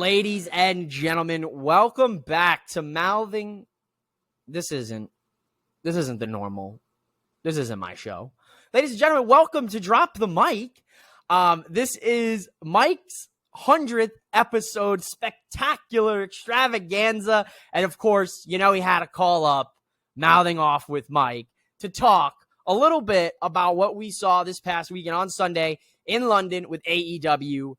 Ladies and gentlemen, welcome back to Mouthing. This isn't the normal. This isn't my show. Ladies and gentlemen, welcome to Drop the Mic. This is Mike's 100th episode, spectacular extravaganza. And of course, he had to call up Mouthing Off with Mike to talk a little bit about what we saw this past weekend on Sunday in London with AEW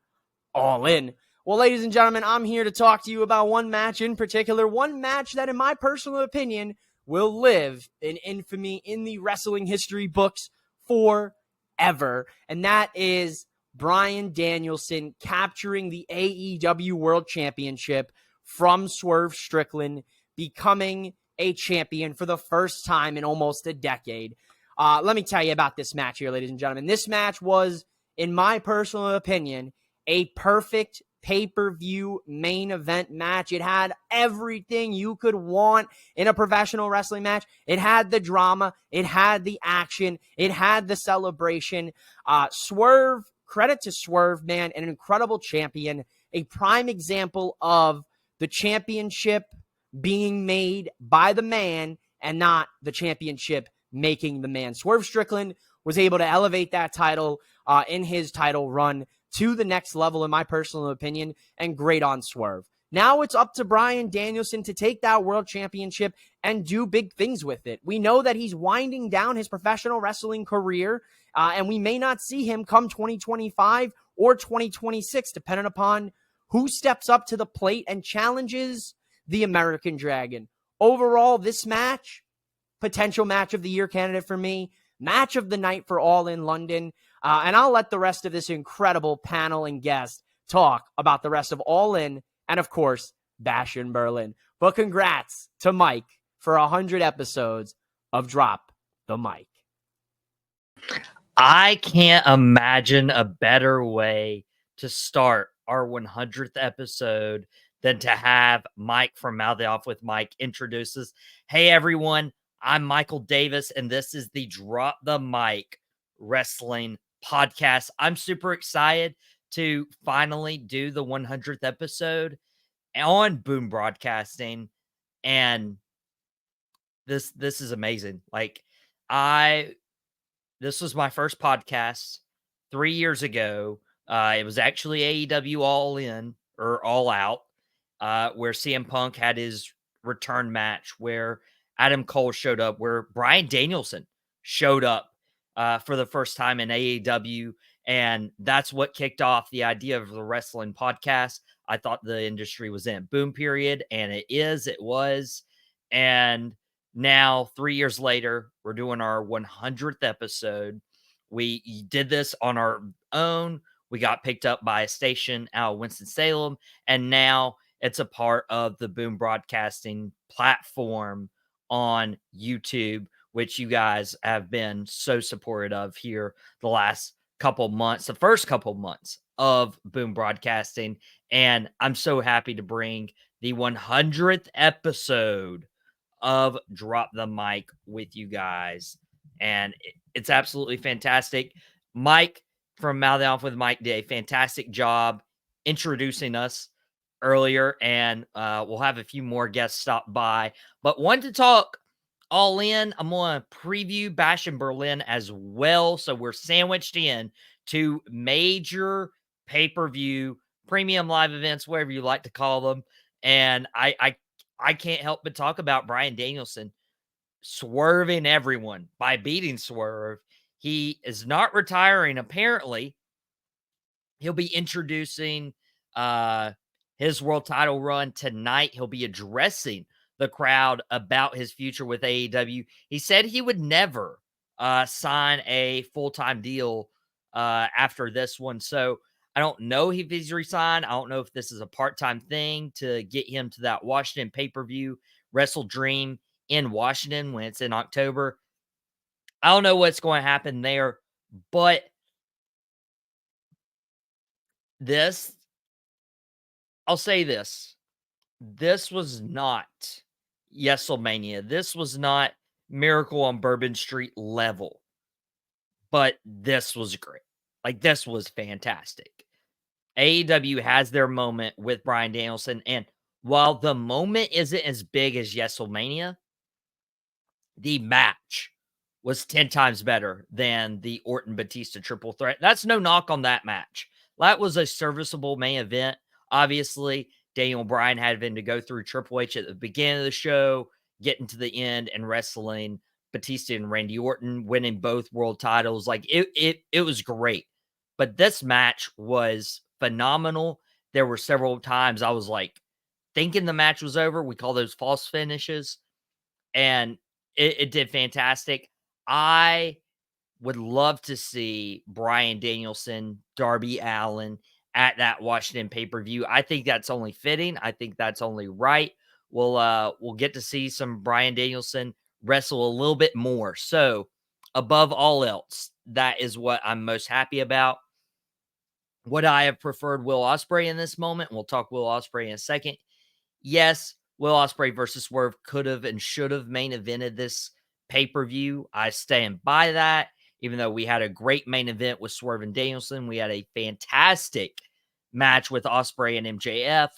All In. Well, ladies and gentlemen, I'm here to talk to you about one match in particular, one match that, in my personal opinion, will live in infamy in the wrestling history books forever. And that is Bryan Danielson capturing the AEW World Championship from Swerve Strickland, becoming a champion for the first time in almost a decade. Let me tell you about this match here, ladies and gentlemen. This match was, in my personal opinion, a perfect pay-per-view main event match. It had everything you could want in a professional wrestling match. It had the drama. It had the action. It had the celebration. Swerve, credit to Swerve, man, an incredible champion, a prime example of the championship being made by the man and not the championship making the man. Swerve Strickland was able to elevate that title in his title run to the next level, in my personal opinion, and great on Swerve. Now it's up to Bryan Danielson to take that world championship and do big things with it. We know that he's winding down his professional wrestling career, and we may not see him come 2025 or 2026, depending upon who steps up to the plate and challenges the American Dragon. Overall, this match, potential match of the year candidate for me, match of the night for All In London. And I'll let the rest of this incredible panel and guest talk about the rest of All In and, of course, Bash in Berlin. But congrats to Mike for 100 episodes of Drop the Mic. I can't imagine a better way to start our 100th episode than to have Mike from Mouthing Off with Mike introduce us. Hey, everyone. I'm Michael Davis, and this is the Drop the Mic Wrestling Podcast. I'm super excited to finally do the 100th episode on Boom Broadcasting, and this is amazing. This was my first podcast 3 years ago. It was actually AEW All In or All Out, where CM Punk had his return match, where Adam Cole showed up, where Bryan Danielson showed up for the first time in AEW. And that's what kicked off the idea of the wrestling podcast. I thought the industry was in boom period, and it was. And now 3 years later, we're doing our 100th episode. We did this on our own. We got picked up by a station out of Winston-Salem, and now it's a part of the Boom Broadcasting platform on YouTube, which you guys have been so supportive of here the last couple months, the first couple months of Boom Broadcasting. And I'm so happy to bring the 100th episode of Drop the Mic with you guys. And it's absolutely fantastic. Mike from Mouthing Off with Mike did a fantastic job introducing us earlier, and we'll have a few more guests stop by. But wanted to talk All In. I'm going to preview Bash in Berlin as well. So we're sandwiched in to major pay-per-view, premium live events, whatever you like to call them. And I can't help but talk about Bryan Danielson swerving everyone by beating Swerve. He is not retiring, apparently. He'll be introducing his world title run tonight. He'll be addressing the crowd about his future with AEW. He said he would never sign a full-time deal after this one. So I don't know if he's resigned. I don't know if this is a part-time thing to get him to that Washington pay-per-view Wrestle Dream in Washington when it's in October. I don't know what's going to happen there, but I'll say this. This was not Yeselmania. This was not Miracle on Bourbon Street level, but this was great. This was fantastic. AEW has their moment with Bryan Danielson, and while the moment isn't as big as WrestleMania, the match was 10 times better than the Orton Batista triple threat. That's no knock on that match. That was a serviceable main event. Obviously, Daniel Bryan having to go through Triple H at the beginning of the show, getting to the end and wrestling Batista and Randy Orton, winning both world titles. Like it was great. But this match was phenomenal. There were several times I was like thinking the match was over. We call those false finishes. And it did fantastic. I would love to see Bryan Danielson, Darby Allin at that Washington pay-per-view. I think that's only fitting. I think that's only right. We'll get to see some Bryan Danielson wrestle a little bit more. So, above all else, that is what I'm most happy about. Would I have preferred Will Ospreay in this moment? We'll talk Will Ospreay in a second. Yes, Will Ospreay versus Swerve could have and should have main evented this pay-per-view. I stand by that. Even though we had a great main event with Swerve and Danielson, we had a fantastic match with Ospreay and MJF,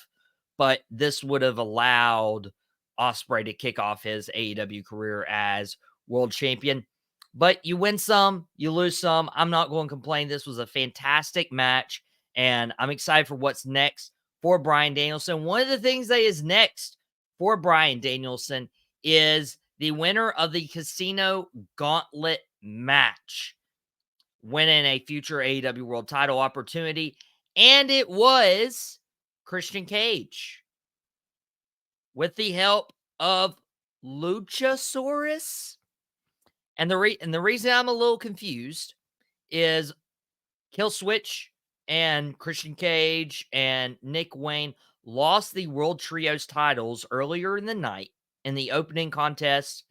but this would have allowed Ospreay to kick off his AEW career as world champion. But you win some, you lose some. I'm not going to complain. This was a fantastic match, and I'm excited for what's next for Bryan Danielson. One of the things that is next for Bryan Danielson is the winner of the Casino Gauntlet match, winning a future AEW World title opportunity, and it was Christian Cage with the help of Luchasaurus. And the reason I'm a little confused is Kill Switch and Christian Cage and Nick Wayne lost the World Trios titles earlier in the night in the opening contest.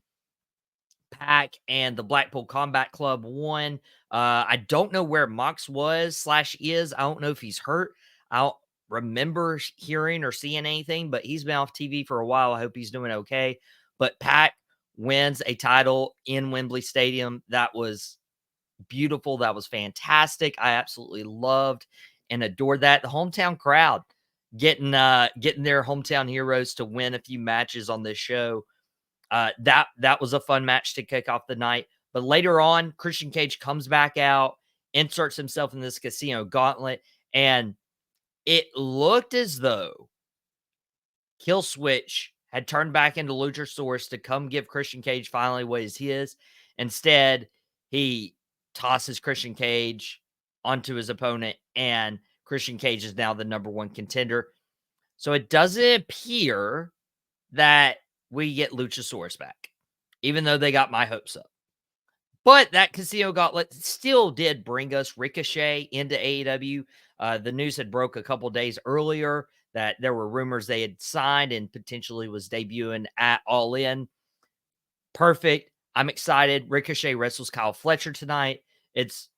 Pac and the Blackpool Combat Club won. I don't know where Mox was/is. I don't know if he's hurt. I don't remember hearing or seeing anything, but he's been off TV for a while. I hope he's doing okay. But Pac wins a title in Wembley Stadium. That was beautiful. That was fantastic. I absolutely loved and adored that. The hometown crowd getting their hometown heroes to win a few matches on this show. That was a fun match to kick off the night. But later on, Christian Cage comes back out, inserts himself in this Casino Gauntlet, and it looked as though Kill Switch had turned back into Luchasaurus to come give Christian Cage finally what is his. Instead, he tosses Christian Cage onto his opponent, and Christian Cage is now the number one contender. So it doesn't appear that we get Luchasaurus back, even though they got my hopes up. But that Casino Gauntlet still did bring us Ricochet into AEW. The news had broke a couple days earlier that there were rumors they had signed and potentially was debuting at All In. Perfect. I'm excited. Ricochet wrestles Kyle Fletcher tonight. It's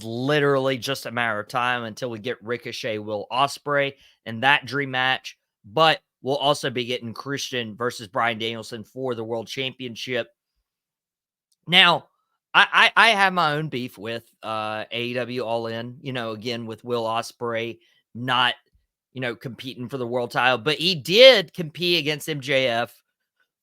literally just a matter of time until we get Ricochet, Will Ospreay, and that dream match. But we'll also be getting Christian versus Bryan Danielson for the World Championship. Now, I have my own beef with AEW All In, again, with Will Ospreay not, competing for the world title. But he did compete against MJF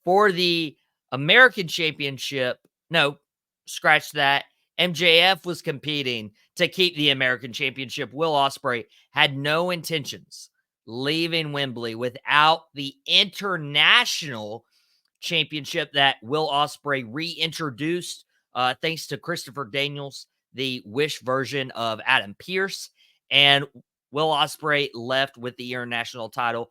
for the American Championship. No, scratch that. MJF was competing to keep the American Championship. Will Ospreay had no intentions leaving Wembley without the international championship that Will Ospreay reintroduced thanks to Christopher Daniels, the Wish version of Adam Pearce. And Will Ospreay left with the international title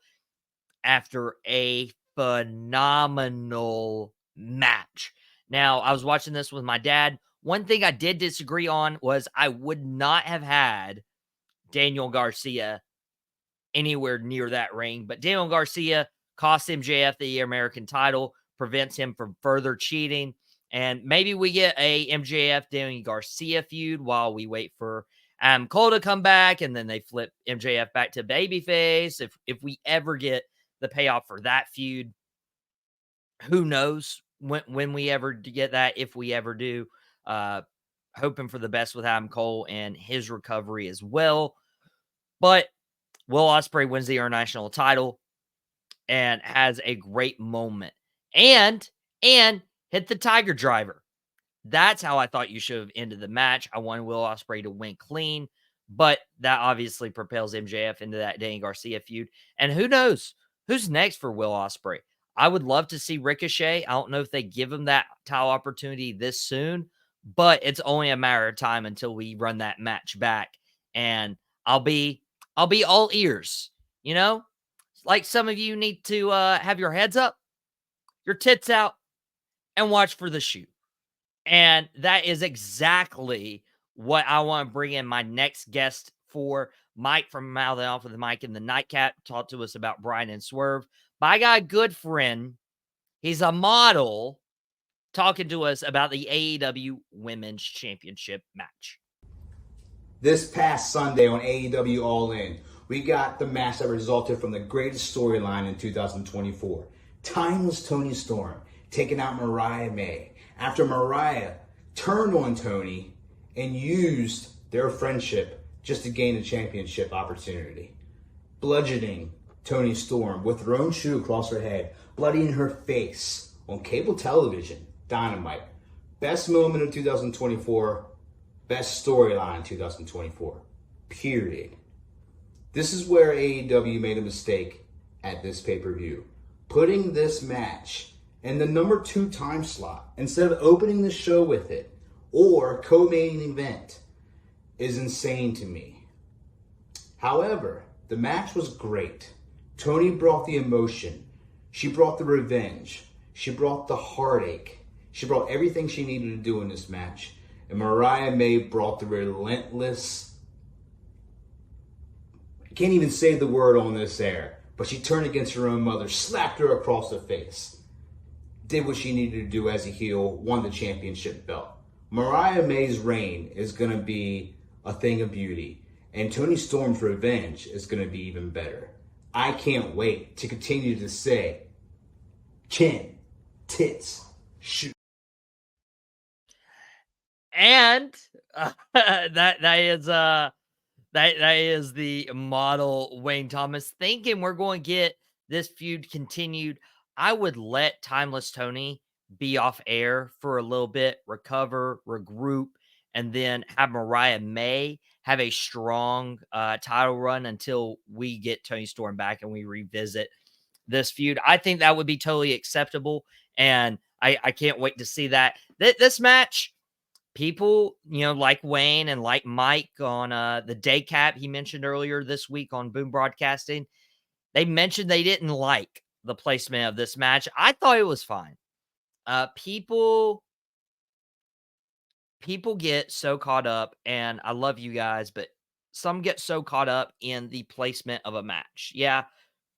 after a phenomenal match. Now, I was watching this with my dad. One thing I did disagree on was I would not have had Daniel Garcia anywhere near that ring, but Daniel Garcia cost MJF the American title, prevents him from further cheating, and maybe we get a MJF Daniel Garcia feud while we wait for Adam Cole to come back, and then they flip MJF back to babyface. If we ever get the payoff for that feud, who knows when we ever get that, if we ever do. Hoping for the best with Adam Cole and his recovery as well. But Will Ospreay wins the international title and has a great moment and hit the Tiger Driver. That's how I thought you should have ended the match. I wanted Will Ospreay to win clean, but that obviously propels MJF into that Danny Garcia feud. And who knows who's next for Will Ospreay? I would love to see Ricochet. I don't know if they give him that title opportunity this soon, but it's only a matter of time until we run that match back. And I'll be all ears. You know, like some of you need to have your heads up, your tits out, and watch for the shoe. And that is exactly what I want to bring in my next guest for. Mike from Mouthing Off with Mike in the Nightcap talked to us about Brian and Swerve. But I got a good friend. He's a model talking to us about the AEW Women's Championship match. This past Sunday on AEW All In, we got the match that resulted from the greatest storyline in 2024. Timeless Toni Storm taking out Mariah May after Mariah turned on Toni and used their friendship just to gain a championship opportunity. Bludgeoning Toni Storm with her own shoe across her head, bloodying her face on cable television. Dynamite. Best moment of 2024. Best storyline 2024. Period. This is where AEW made a mistake at this pay-per-view. Putting this match in the number 2 time slot instead of opening the show with it or co-main event is insane to me. However, the match was great. Toni brought the emotion. She brought the revenge. She brought the heartache. She brought everything she needed to do in this match. And Mariah May brought the relentless, I can't even say the word on this air, but she turned against her own mother, slapped her across the face, did what she needed to do as a heel, won the championship belt. Mariah May's reign is going to be a thing of beauty, and Toni Storm's revenge is going to be even better. I can't wait to continue to say, chin, tits, shoot. And that is the model Wayne Thomas thinking we're going to get this feud continued. I would let Timeless Toni be off air for a little bit, recover, regroup, and then have Mariah May have a strong title run until we get Toni Storm back and we revisit this feud. I think that would be totally acceptable, and I can't wait to see that. This match, people, like Wayne and like Mike on the day cap he mentioned earlier this week on Boom Broadcasting, they mentioned they didn't like the placement of this match. I thought it was fine. People get so caught up, and I love you guys, but some get so caught up in the placement of a match. Yeah,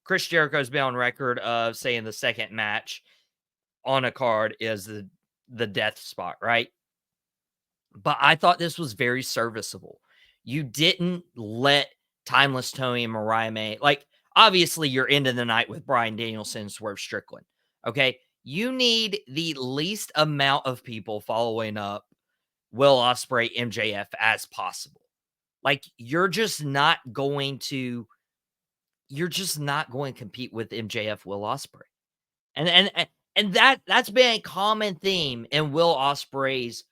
Chris Jericho's been on record of saying the second match on a card is the death spot, right? But I thought this was very serviceable. You didn't let Timeless Toni and Mariah May, like, obviously you're ending the night with Bryan Danielson and Swerve Strickland. Okay. You need the least amount of people following up Will Ospreay MJF as possible. Like, you're just not going to compete with MJF Will Ospreay. And that's been a common theme in Will Ospreay's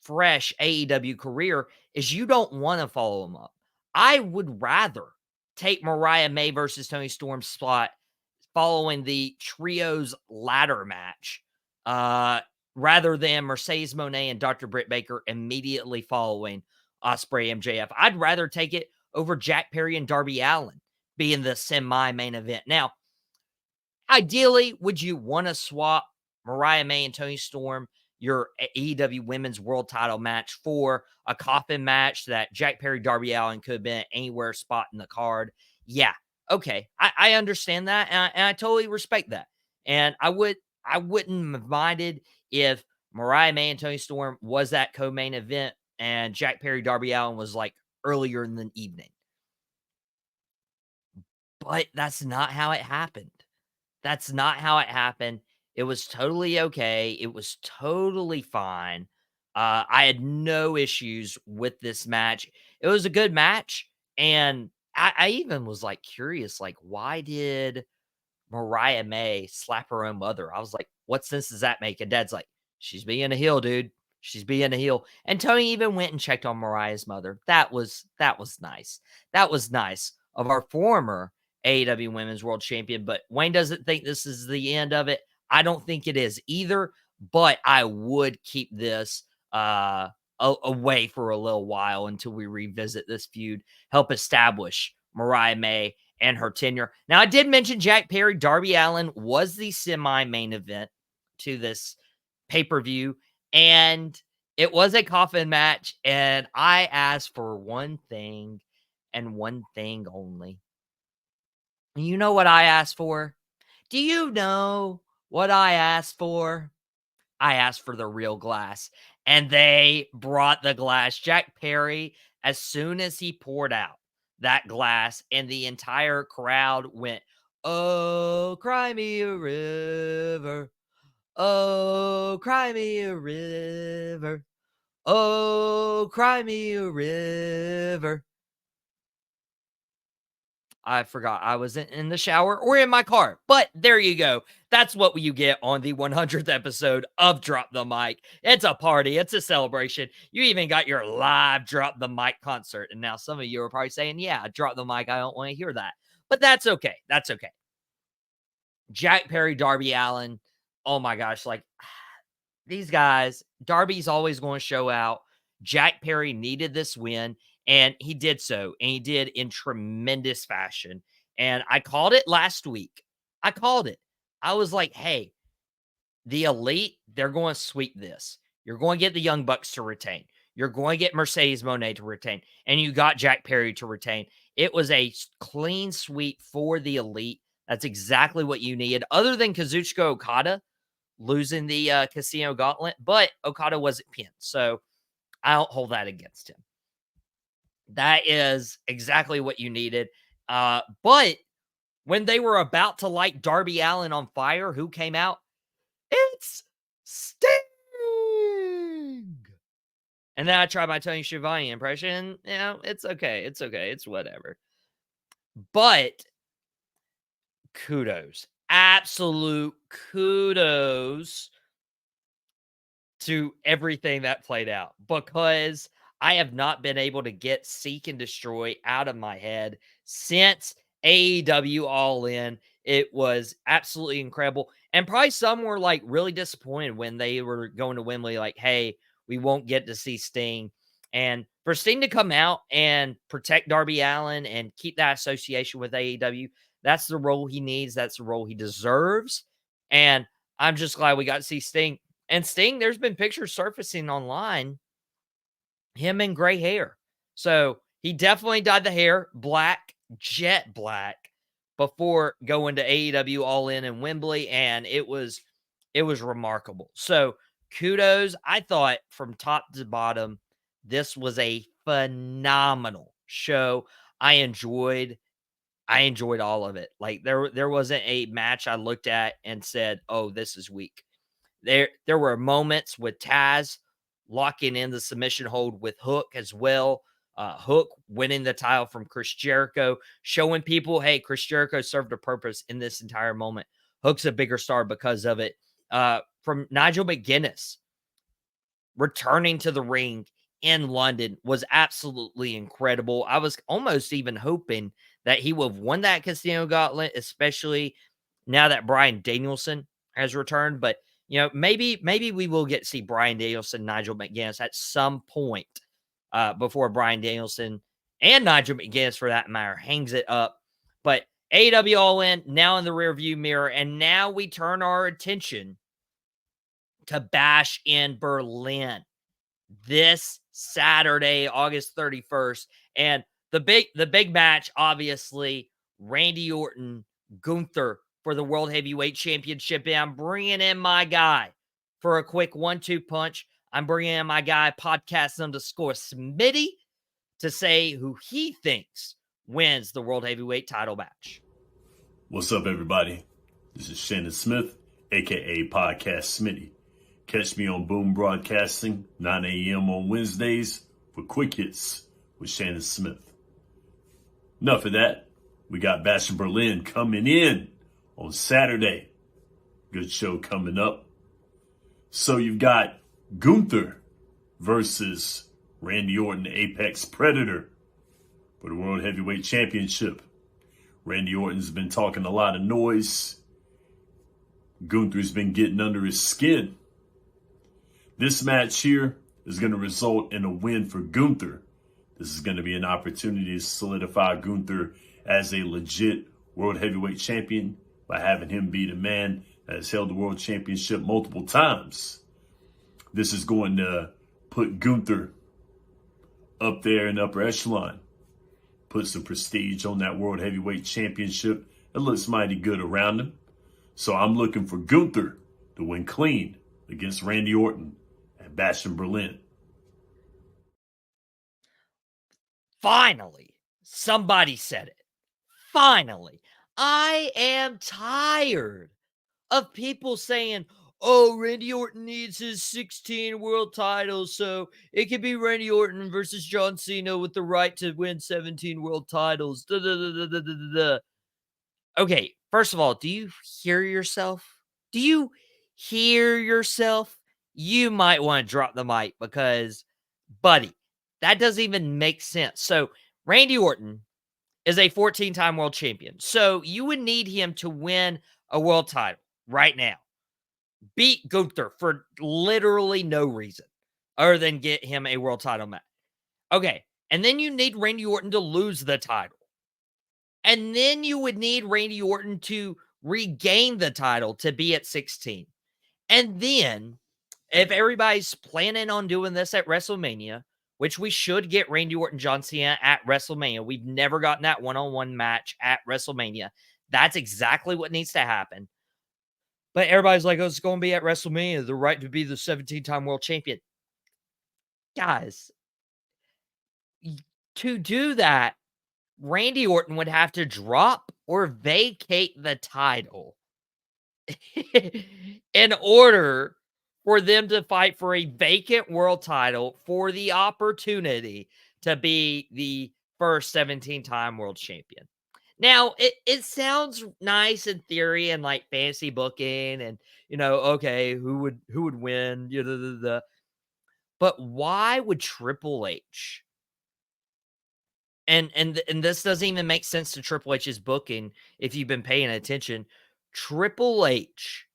fresh AEW career is you don't want to follow him up. I would rather take Mariah May versus Toni Storm's spot following the trios ladder match rather than Mercedes Moné and Dr. Britt Baker immediately following Ospreay MJF. I'd rather take it over Jack Perry and Darby Allin being the semi-main event. Now, ideally, would you want to swap Mariah May and Toni Storm, your AEW Women's World Title match, for a coffin match that Jack Perry, Darby Allin could have been at anywhere spot in the card? Yeah, okay, I understand that, and I totally respect that. And I wouldn't have minded if Mariah May and Toni Storm was that co-main event, and Jack Perry, Darby Allin was like earlier in the evening. But that's not how it happened. That's not how it happened. It was totally okay. It was totally fine. I had no issues with this match. It was a good match. And I even was like curious, like, why did Mariah May slap her own mother? I was like, what sense does that make? And Dad's like, she's being a heel, dude. She's being a heel. And Tony even went and checked on Mariah's mother. That was nice. That was nice of our former AEW Women's World Champion. But Wayne doesn't think this is the end of it. I don't think it is either. But I would keep this away for a little while until we revisit this feud, help establish Mariah May and her tenure. Now, I did mention Jack Perry. Darby Allin was the semi-main event to this pay-per-view, and it was a coffin match, and I asked for one thing and one thing only. You know what I asked for? Do you know what I asked for? I asked for the real glass, and they brought the glass. Jack Perry, as soon as he poured out that glass, and the entire crowd went, "Oh, cry me a river. Oh, cry me a river. Oh, cry me a river." I forgot I was in the shower or in my car, but there you go. That's what you get on the 100th episode of Drop the Mic. It's a party. It's a celebration. You even got your live Drop the Mic concert. And now some of you are probably saying, yeah, drop the mic. I don't want to hear that, but that's okay. That's okay. Jack Perry, Darby Allin. Oh my gosh. Like these guys, Darby's always going to show out. Jack Perry needed this win, and he did so, and he did in tremendous fashion. And I called it last week. I called it. I was like, hey, the Elite, they're going to sweep this. You're going to get the Young Bucks to retain. You're going to get Mercedes Moné to retain, and you got Jack Perry to retain. It was a clean sweep for the Elite. That's exactly what you needed, other than Kazuchika Okada losing the Casino Gauntlet, but Okada wasn't pinned, so I don't hold that against him. That is exactly what you needed. But when they were about to light Darby Allin on fire, who came out? It's Sting! And then I tried my Tony Schiavone impression. You know, it's okay. It's okay. It's whatever. But kudos. Absolute kudos to everything that played out, because I have not been able to get Seek and Destroy out of my head since AEW All In. It was absolutely incredible. And probably some were like really disappointed when they were going to Wembley, like, hey, we won't get to see Sting. And for Sting to come out and protect Darby Allin and keep that association with AEW, that's the role he needs. That's the role he deserves. And I'm just glad we got to see Sting. And Sting, there's been pictures surfacing online, him in gray hair. So he definitely dyed the hair black, jet black, before going to AEW All In Wembley, and it was remarkable. So kudos. I thought from top to bottom, this was a phenomenal show. I enjoyed all of it. Like there wasn't a match I looked at and said, "Oh, this is weak." There were moments with Taz locking in the submission hold with Hook as well. Hook winning the title from Chris Jericho, showing people, hey, Chris Jericho served a purpose in this entire moment. Hook's a bigger star because of it. From Nigel McGuinness returning to the ring in London was absolutely incredible. I was almost even hoping that he would have won that Casino Gauntlet, especially now that Bryan Danielson has returned. But you know, maybe we will get to see Bryan Danielson, Nigel McGuinness at some point before Bryan Danielson and Nigel McGuinness, for that matter, hangs it up. But AEW All In now in the rearview mirror, and now we turn our attention to Bash in Berlin this Saturday, August 31st, and the big match, obviously, Randy Orton, Gunther for the World Heavyweight Championship. And I'm bringing in my guy for a quick 1-2 punch. I'm bringing in my guy, podcast_Smitty, to say who he thinks wins the World Heavyweight title match. What's up, everybody? This is Shannon Smith, a.k.a. Podcast Smitty. Catch me on Boom Broadcasting, 9 a.m. on Wednesdays for Quick Hits with Shannon Smith. Enough of that. We got Bash in Berlin coming in on Saturday. Good show coming up. So you've got Gunther versus Randy Orton, the Apex Predator, for the World Heavyweight Championship. Randy Orton's been talking a lot of noise. Gunther's been getting under his skin. This match here is going to result in a win for Gunther. This is going to be an opportunity to solidify Gunther as a legit World Heavyweight Champion by having him be the man that has held the World Championship multiple times. This is going to put Gunther up there in the upper echelon. Put some prestige on that World Heavyweight Championship. It looks mighty good around him. So I'm looking for Gunther to win clean against Randy Orton at Bash in Berlin. Finally, somebody said it. Finally, I am tired of people saying, oh, Randy Orton needs his 16 world titles, so it could be Randy Orton versus John Cena with the right to win 17 world titles. Okay, first of all, do you hear yourself? Do you hear yourself? You might want to drop the mic because, buddy, that doesn't even make sense. So, Randy Orton is a 14-time world champion. So, you would need him to win a world title right now. Beat Gunther for literally no reason other than get him a world title match. Okay, and then you need Randy Orton to lose the title. And then you would need Randy Orton to regain the title to be at 16. And then, if everybody's planning on doing this at WrestleMania, which we should get Randy Orton, John Cena at WrestleMania. We've never gotten that one-on-one match at WrestleMania. That's exactly what needs to happen. But everybody's like, oh, it's going to be at WrestleMania, the right to be the 17-time world champion. Guys, to do that, Randy Orton would have to drop or vacate the title in order for them to fight for a vacant world title for the opportunity to be the first 17-time world champion. Now, it sounds nice in theory and like fantasy booking and, okay, who would win? But why would Triple H? And this doesn't even make sense to Triple H's booking if you've been paying attention. Triple H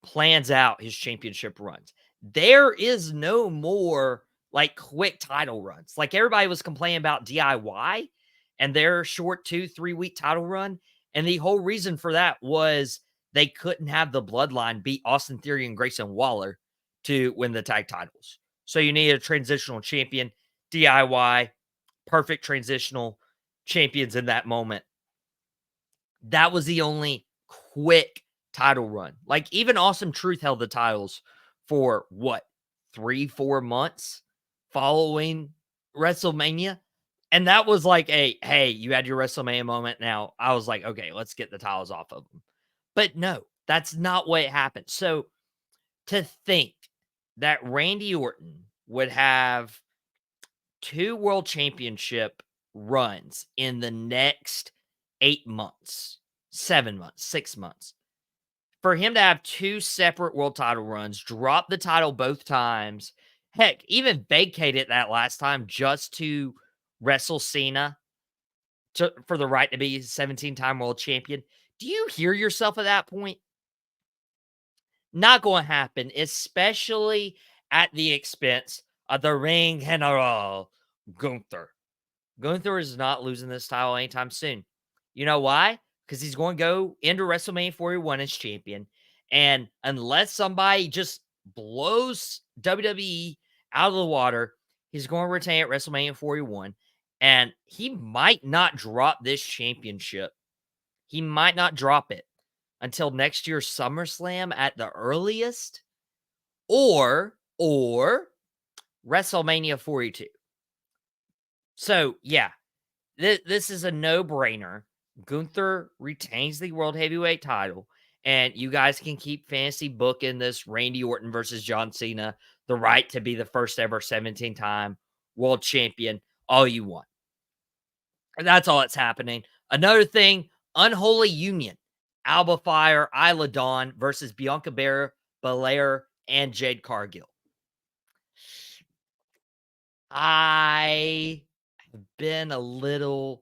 plans out his championship runs. There is no more like quick title runs. Like everybody was complaining about DIY and their short 2-3 week title run. And the whole reason for that was they couldn't have the bloodline beat Austin Theory and Grayson Waller to win the tag titles. So you need a transitional champion, DIY, perfect transitional champions in that moment. That was the only quick title run. Like even Awesome Truth held the titles for 3-4 months following WrestleMania. And that was like hey, you had your WrestleMania moment. Now I was like, okay, let's get the titles off of them. But no, that's not what happened. So to think that Randy Orton would have 2 world championship runs in the next 8 months, 7 months, 6 months. For him to have 2 separate world title runs, drop the title both times, heck, even vacate it that last time just to wrestle Cena for the right to be 17-time world champion. Do you hear yourself at that point? Not going to happen, especially at the expense of the Ring General, Gunther. Gunther is not losing this title anytime soon. You know why? Because he's going to go into WrestleMania 41 as champion. And unless somebody just blows WWE out of the water, he's going to retain at WrestleMania 41. And he might not drop this championship. He might not drop it until next year's SummerSlam at the earliest. Or WrestleMania 42. So, yeah, this is a no-brainer. Gunther retains the World Heavyweight title, and you guys can keep fantasy booking this Randy Orton versus John Cena, the right to be the first ever 17-time world champion, all you want. That's all that's happening. Another thing, Unholy Union. Alba Fire, Isla Dawn versus Bianca Belair, and Jade Cargill. I have been a little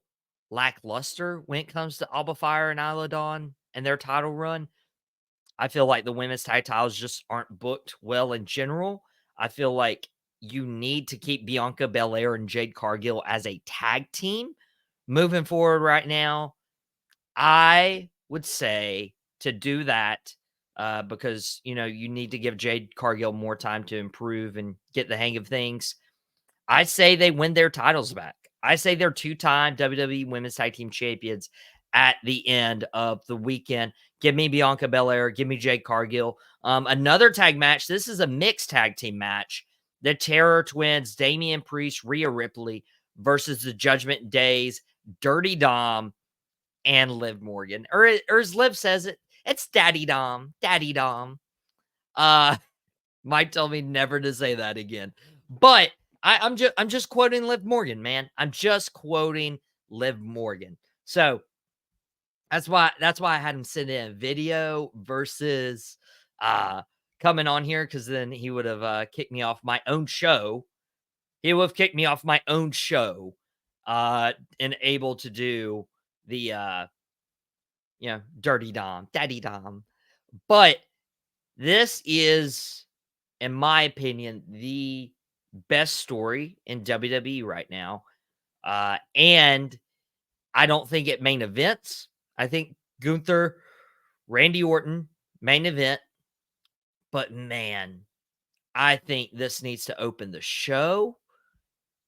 lackluster when it comes to Alba Fire and Isla Dawn and their title run. I feel like the women's tag titles just aren't booked well in general. I feel like you need to keep Bianca Belair and Jade Cargill as a tag team moving forward right now. I would say to do that because, you need to give Jade Cargill more time to improve and get the hang of things. I say they win their titles back. I say they're 2-time WWE Women's Tag Team Champions at the end of the weekend. Give me Bianca Belair. Give me Jade Cargill. Another tag match. This is a mixed tag team match. The Terror Twins, Damian Priest, Rhea Ripley versus the Judgment Days, Dirty Dom, and Liv Morgan. Or as Liv says it, it's Daddy Dom. Daddy Dom. Mike told me never to say that again. But I'm just quoting Liv Morgan, man. I'm just quoting Liv Morgan. So that's why I had him send in a video versus coming on here, because then he would have kicked me off my own show. He would have kicked me off my own show and able to do the Dirty Dom, Daddy Dom. But this is, in my opinion, the best story in WWE right now. And I don't think it main events. I think Gunther, Randy Orton, main event. But man, I think this needs to open the show.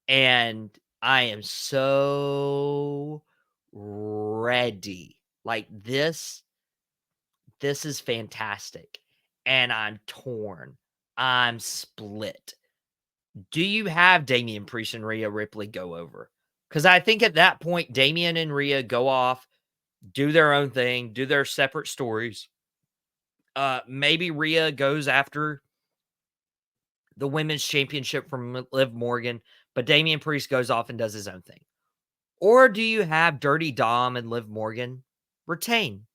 And I am so ready. Like this is fantastic. And I'm torn. I'm split. Do you have Damian Priest and Rhea Ripley go over? Because I think at that point, Damian and Rhea go off, do their own thing, do their separate stories. Maybe Rhea goes after the women's championship from Liv Morgan, but Damian Priest goes off and does his own thing. Or do you have Dirty Dom and Liv Morgan retain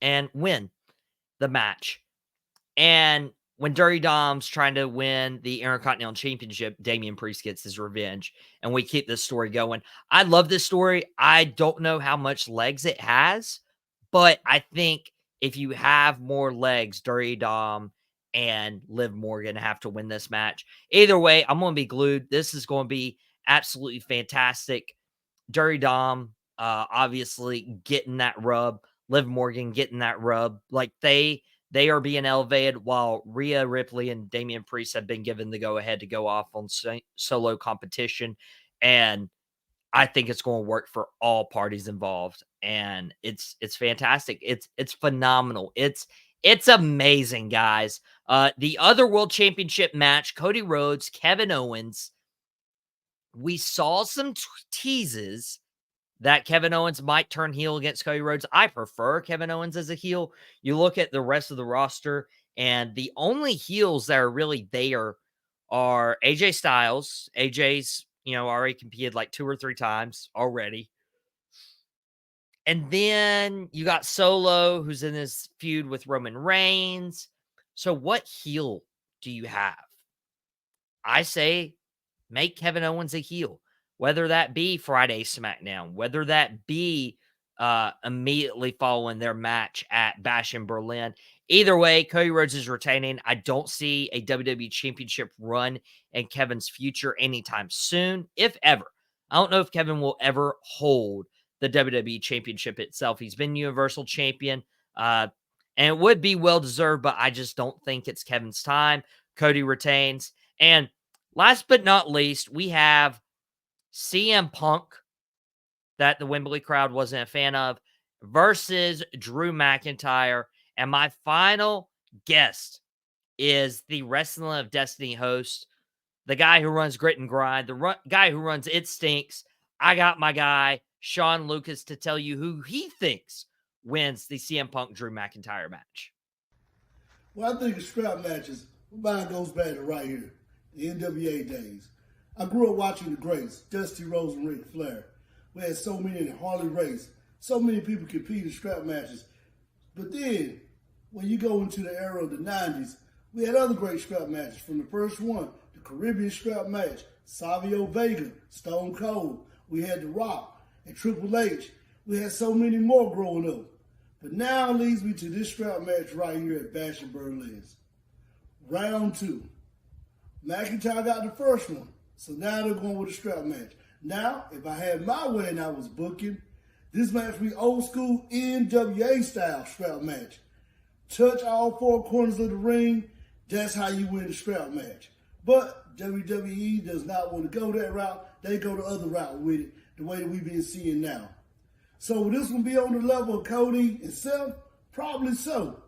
and win the match? And when Dirty Dom's trying to win the Intercontinental Championship, Damian Priest gets his revenge, and we keep this story going. I love this story. I don't know how much legs it has, but I think if you have more legs, Dirty Dom and Liv Morgan have to win this match. Either way, I'm going to be glued. This is going to be absolutely fantastic. Dirty Dom, obviously getting that rub. Liv Morgan getting that rub. Like they are being elevated, while Rhea Ripley and Damian Priest have been given the go-ahead to go off on solo competition. And I think it's going to work for all parties involved. And it's fantastic. It's phenomenal. It's amazing, guys. The other World Championship match, Cody Rhodes, Kevin Owens. We saw some teases that Kevin Owens might turn heel against Cody Rhodes. I prefer Kevin Owens as a heel. You look at the rest of the roster, and the only heels that are really there are AJ Styles. AJ's, already competed like 2 or 3 times already. And then you got Solo, who's in this feud with Roman Reigns. So what heel do you have? I say make Kevin Owens a heel. Whether that be Friday SmackDown, whether that be immediately following their match at Bash in Berlin. Either way, Cody Rhodes is retaining. I don't see a WWE Championship run in Kevin's future anytime soon, if ever. I don't know if Kevin will ever hold the WWE Championship itself. He's been Universal Champion, and it would be well-deserved, but I just don't think it's Kevin's time. Cody retains. And last but not least, we have CM Punk, that the Wembley crowd wasn't a fan of, versus Drew McIntyre. And my final guest is the Wrestling of Destiny host, the guy who runs Grit and Grind, the guy who runs It Stinks. I got my guy, Sean Lucas, to tell you who he thinks wins the CM Punk Drew McIntyre match. Well, I think the scrap matches, mine goes back to right here, the NWA days. I grew up watching the greats, Dusty Rhodes and Ric Flair. We had so many in Harley Race. So many people compete in strap matches. But then, when you go into the era of the 90s, we had other great strap matches. From the first one, the Caribbean strap match, Savio Vega, Stone Cold. We had The Rock and Triple H. We had so many more growing up. But now leads me to this strap match right here at Bash in Berlin. Round 2. McIntyre got the first one. So now they're going with a strap match. Now, if I had my way and I was booking, this match would be old school NWA style strap match. Touch all 4 corners of the ring. That's how you win the strap match. But WWE does not want to go that route. They go the other route with it, the way that we've been seeing now. So will this one be on the level of Cody and Seth? Probably so.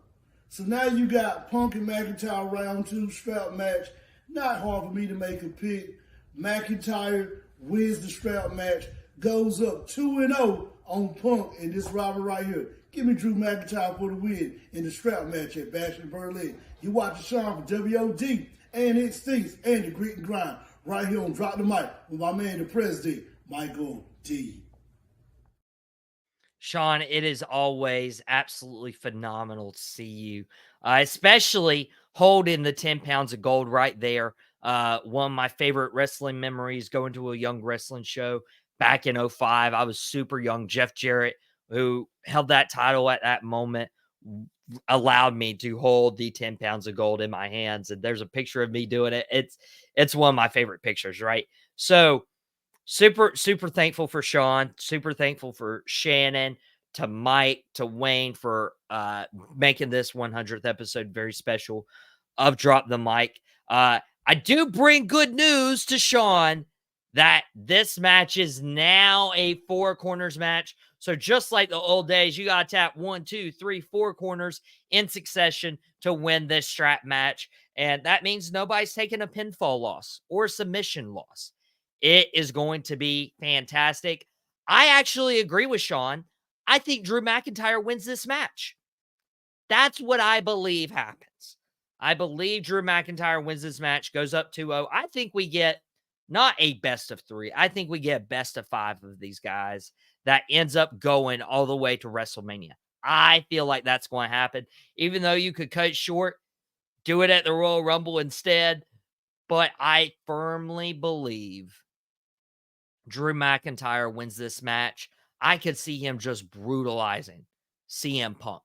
So now you got Punk and McIntyre round 2 strap match. Not hard for me to make a pick. McIntyre wins the strap match, goes up 2-0 on Punk in this robbery right here. Give me Drew McIntyre for the win in the strap match at Bash in Berlin. You watching Sean for WOD and It Stinks and the Grit and Grind right here on Drop the Mic with my man, the President, Michael D. Sean, it is always absolutely phenomenal to see you, especially holding the 10 pounds of gold right there. One of my favorite wrestling memories, going to a young wrestling show back in 05. I was super young. Jeff Jarrett, who held that title at that moment, allowed me to hold the 10 pounds of gold in my hands. And there's a picture of me doing it. It's one of my favorite pictures, right? So super thankful for Sean, super thankful for Shannon, to Mike, to Wayne for making this 100th episode very special of Drop the Mic. I do bring good news to Sean that this match is now a 4 corners match. So just like the old days, you got to tap 1, 2, 3, 4 corners in succession to win this strap match. And that means nobody's taking a pinfall loss or a submission loss. It is going to be fantastic. I actually agree with Sean. I think Drew McIntyre wins this match. That's what I believe happens. I believe Drew McIntyre wins this match, goes up 2-0. I think we get not a best of 3. I think we get best of 5 of these guys that ends up going all the way to WrestleMania. I feel like that's going to happen. Even though you could cut it short, do it at the Royal Rumble instead. But I firmly believe Drew McIntyre wins this match. I could see him just brutalizing CM Punk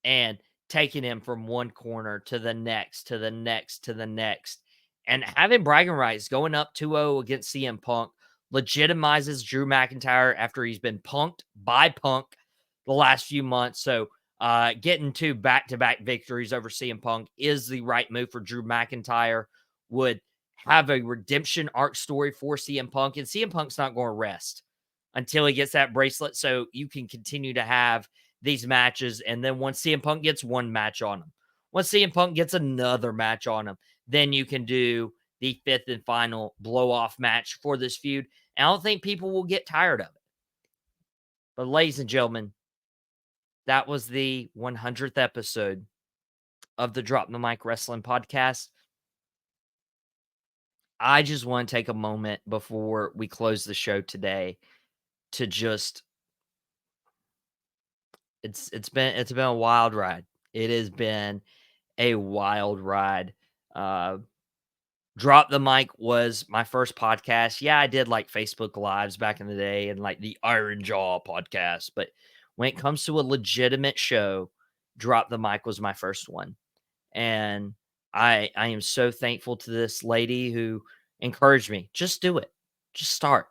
and taking him from one corner to the next, to the next, to the next. And having bragging rights going up 2-0 against CM Punk legitimizes Drew McIntyre after he's been punked by Punk the last few months. So getting 2 back-to-back victories over CM Punk is the right move for Drew McIntyre. Would have a redemption arc story for CM Punk. And CM Punk's not going to rest until he gets that bracelet. So you can continue to have these matches. And then once CM Punk gets one match on him, once CM Punk gets another match on him, then you can do the 5th and final blow-off match for this feud. And I don't think people will get tired of it. But ladies and gentlemen, that was the 100th episode of the Drop the Mic Wrestling Podcast. I just want to take a moment before we close the show today to just it's been a wild ride. It has been a wild ride. Drop the Mic was my first podcast. Yeah, I did like Facebook Lives back in the day and like the Iron Jaw podcast, but when it comes to a legitimate show, Drop the Mic was my first one. And I am so thankful to this lady who encouraged me. Just do it. Just start.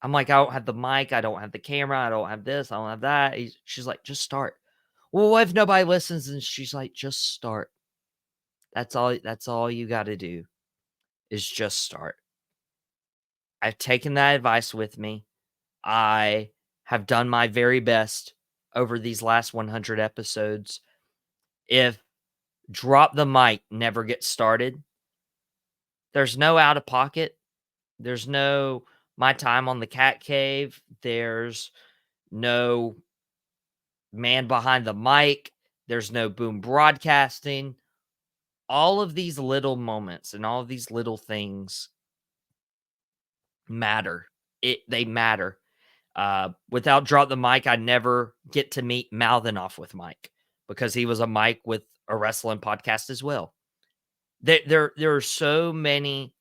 I'm like, I don't have the mic. I don't have the camera. I don't have this. I don't have that. She's like, just start. Well, what if nobody listens? And she's like, just start. That's all you got to do is just start. I've taken that advice with me. I have done my very best over these last 100 episodes. If Drop the Mic never gets started, there's no out of pocket. There's no my time on the cat cave. There's no man behind the mic. There's no boom broadcasting. All of these little moments and all of these little things matter. They matter. Without Drop the Mic, I never get to meet Mouthing Off with Mike because he was a Mike with a wrestling podcast as well. There are so many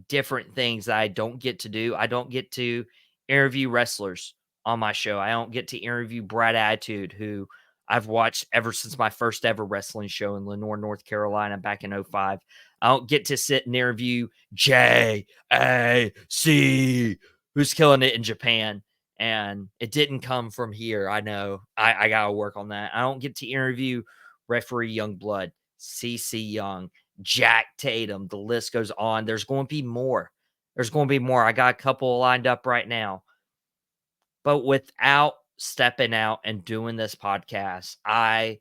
different things that I don't get to do. I don't get to interview wrestlers on my show. I don't get to interview Brad Attitude, who I've watched ever since my first ever wrestling show in Lenore, North Carolina back in 2005. I don't get to sit and interview JAC, who's killing it in Japan. And it didn't come from here. I know. I got to work on that. I don't get to interview referee Youngblood, CC Young, Jack Tatum. The list goes on. There's going to be more. I got a couple lined up right now. But without stepping out and doing this podcast, I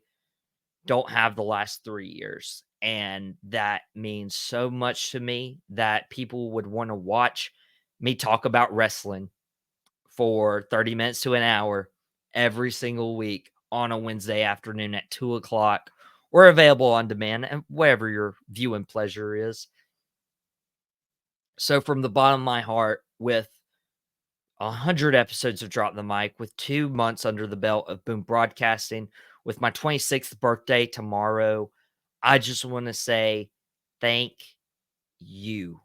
don't have the last 3 years. And that means so much to me that people would want to watch me talk about wrestling for 30 minutes to an hour every single week on a Wednesday afternoon at 2 o'clock. We're available on demand and whatever your viewing pleasure is. So from the bottom of my heart, with 100 episodes of Drop the Mic, with 2 months under the belt of Boom Broadcasting, with my 26th birthday tomorrow, I just want to say thank you.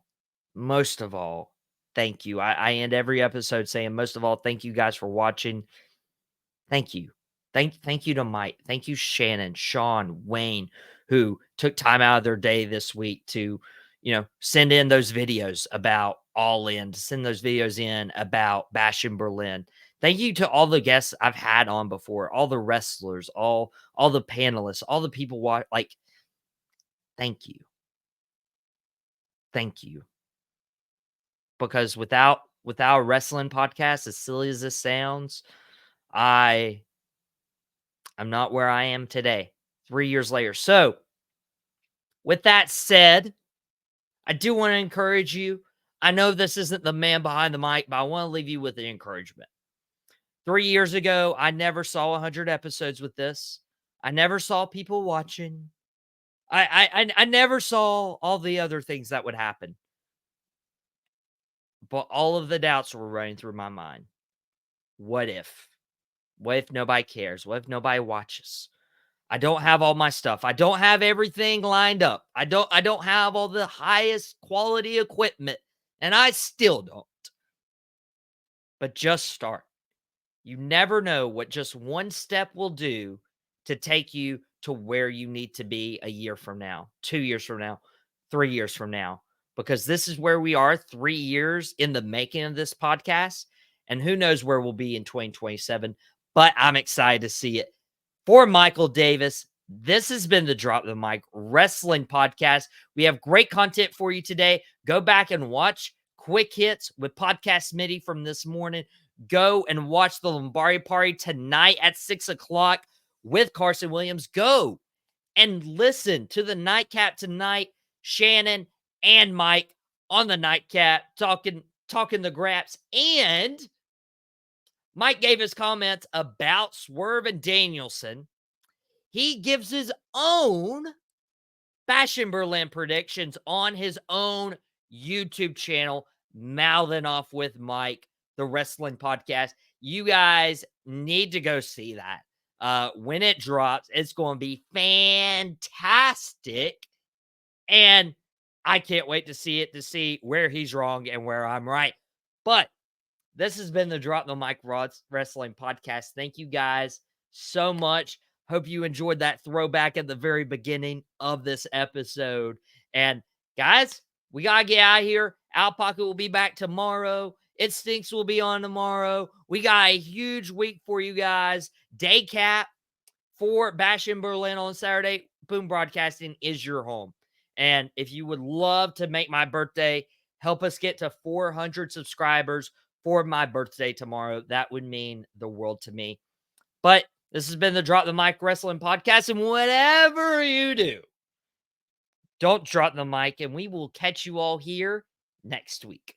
Most of all, thank you. I end every episode saying, most of all, thank you guys for watching. Thank you. Thank you to Mike. Thank you, Shannon, Sean, Wayne, who took time out of their day this week to, send in those videos about All In, to send those videos in about Bash in Berlin. Thank you to all the guests I've had on before, all the wrestlers, all the panelists, all the people thank you. Thank you. Because without a wrestling podcast, as silly as this sounds, I'm not where I am today, 3 years later. So, with that said, I do want to encourage you. I know this isn't the man behind the mic, but I want to leave you with an encouragement. 3 years ago, I never saw 100 episodes with this. I never saw people watching. I never saw all the other things that would happen. But all of the doubts were running through my mind. What if? What if nobody cares? What if nobody watches? I don't have all my stuff. I don't have everything lined up. I don't have all the highest quality equipment, and I still don't. But just start. You never know what just one step will do to take you to where you need to be a year from now, 2 years from now, 3 years from now, because this is where we are 3 years in the making of this podcast. And who knows where we'll be in 2027, but I'm excited to see it. For Michael Davis, this has been the Drop the Mic Wrestling Podcast. We have great content for you today. Go back and watch Quick Hits with Podcast Smitty from this morning. Go and watch the Lombardi Party tonight at 6 o'clock with Carson Williams. Go and listen to the Nightcap tonight. Shannon and Mike on the Nightcap talking the graps. And Mike gave his comments about Swerve and Danielson. He gives his own Bash in Berlin predictions on his own YouTube channel, Mouthing Off with Mike, the wrestling podcast. You guys need to go see that. When it drops, it's going to be fantastic. And I can't wait to see it, to see where he's wrong and where I'm right. But this has been the Drop the Mic Wrestling Podcast. Thank you guys so much. Hope you enjoyed that throwback at the very beginning of this episode. And guys, we got to get out of here. Out Pocket will be back tomorrow. It Stinks will be on tomorrow. We got a huge week for you guys. Day cap for Bash in Berlin on Saturday. Boom Broadcasting is your home. And if you would love to make my birthday, help us get to 400 subscribers for my birthday tomorrow, that would mean the world to me. But this has been the Drop the Mic Wrestling Podcast, and whatever you do, don't drop the mic, and we will catch you all here next week.